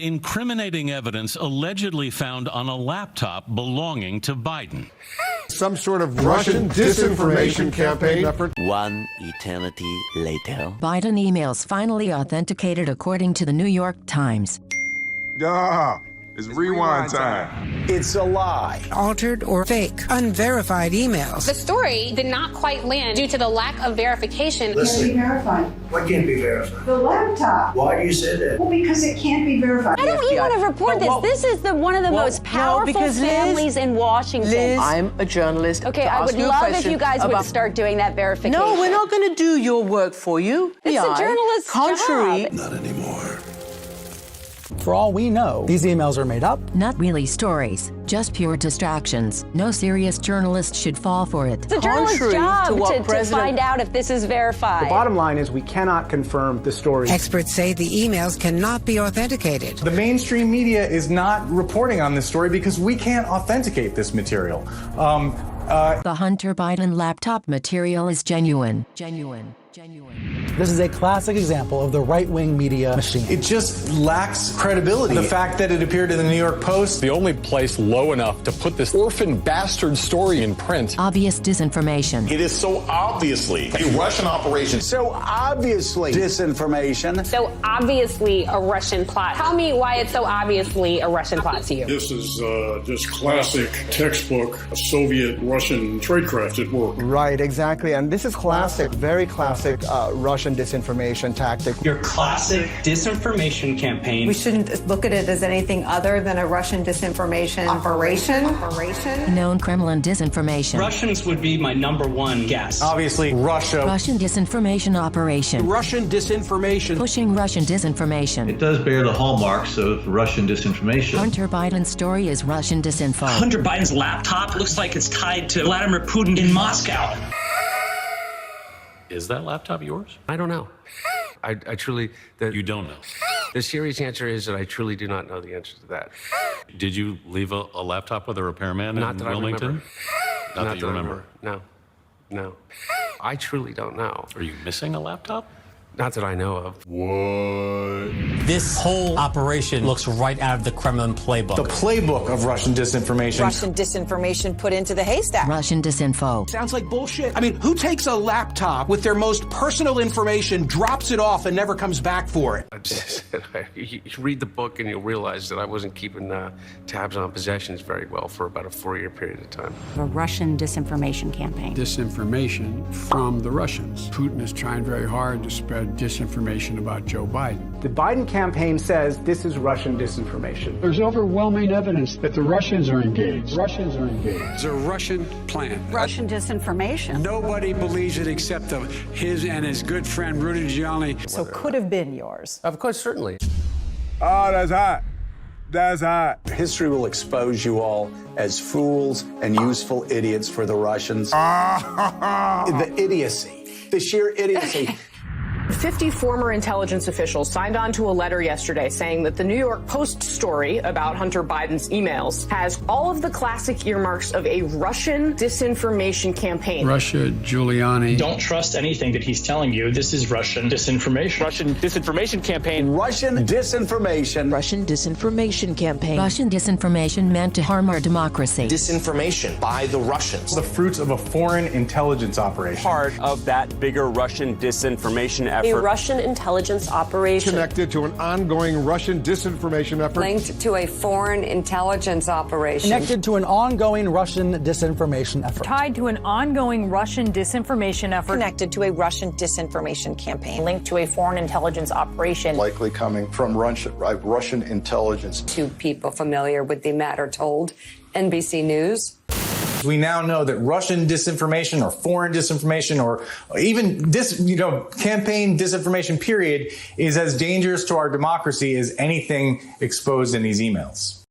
incriminating evidence allegedly found on a laptop belonging to Biden. Some sort of Russian disinformation campaign effort. One eternity later. Biden emails finally authenticated according to the New York Times. It's rewind time. It's a lie. Altered or fake, unverified emails. The story did not quite land due to the lack of verification. Listen, Can't be verified. what can't be verified? The laptop. Why do you say that? Well, because it can't be verified. I don't even want to report this. This is one of the most powerful families in Washington. Liz, I'm a journalist. Okay, I would love if you guys would start doing that verification. No, we're not going to do your work for you. It's a journalist's job. Not anymore. For all we know, these emails are made up. Not really stories, just pure distractions. No serious journalist should fall for it. It's a journalist's job to find out if this is verified. The bottom line is we cannot confirm the story. Experts say the emails cannot be authenticated. The mainstream media is not reporting on this story because we can't authenticate this material. The Hunter Biden laptop material is genuine. This is a classic example of the right-wing media machine. It just lacks credibility. The fact that it appeared in the New York Post, the only place low enough to put this orphan bastard story in print. Obvious disinformation. It is so obviously a Russian operation. So obviously disinformation. So obviously a Russian plot. Tell me why it's so obviously a Russian plot to you. This is just classic textbook Soviet-Russian tradecraft at work. Right, exactly. And this is classic, very classic Russian disinformation tactic. Your classic disinformation campaign. We shouldn't look at it as anything other than a Russian disinformation operation. Known Kremlin disinformation. Russians would be my #1 guess. Obviously, Russia. Russian disinformation operation. Russian disinformation. Pushing Russian disinformation. It does bear the hallmarks of Russian disinformation. Hunter Biden's story is Russian disinfo. Hunter Biden's laptop looks like it's tied to Vladimir Putin in Moscow. Is that laptop yours? I don't know. I truly... You don't know? The serious answer is that I truly do not know the answer to that. Did you leave a laptop with a repairman in Wilmington? Not that you remember? No. I truly don't know. Are you missing a laptop? Not that I know of. What? This whole operation looks right out of the Kremlin playbook. The playbook of Russian disinformation. Russian disinformation put into the haystack. Russian disinfo. Sounds like bullshit. I mean, who takes a laptop with their most personal information, drops it off, and never comes back for it? You read the book and you'll realize that I wasn't keeping tabs on possessions very well for about a 4-year period of time. A Russian disinformation campaign. Disinformation from the Russians. Putin is trying very hard to spread disinformation about Joe Biden. The Biden campaign says this is Russian disinformation. There's overwhelming evidence that the Russians are engaged. It's a Russian plan. Russian disinformation. Nobody believes it except his and his good friend Rudy Giuliani. So could have been yours. Of course, certainly. Oh, that's hot. That's hot. History will expose you all as fools and useful idiots for the Russians. The idiocy, the sheer idiocy. 50 former intelligence officials signed on to a letter yesterday saying that the New York Post story about Hunter Biden's emails has all of the classic earmarks of a Russian disinformation campaign. Russia, Giuliani. Don't trust anything that he's telling you. This is Russian disinformation. Russian disinformation campaign. Russian disinformation. Russian disinformation campaign. Russian disinformation meant to harm our democracy. Disinformation by the Russians. The fruits of a foreign intelligence operation. Part of that bigger Russian disinformation effort. A Russian intelligence operation. Connected to an ongoing Russian disinformation effort. Linked to a foreign intelligence operation. Connected to an ongoing Russian disinformation effort. Tied to an ongoing Russian disinformation effort. Connected to a Russian disinformation campaign. Linked to a foreign intelligence operation. Likely coming from Russian intelligence. Two people familiar with the matter told NBC News. We now know that Russian disinformation or foreign disinformation or even campaign disinformation period is as dangerous to our democracy as anything exposed in these emails.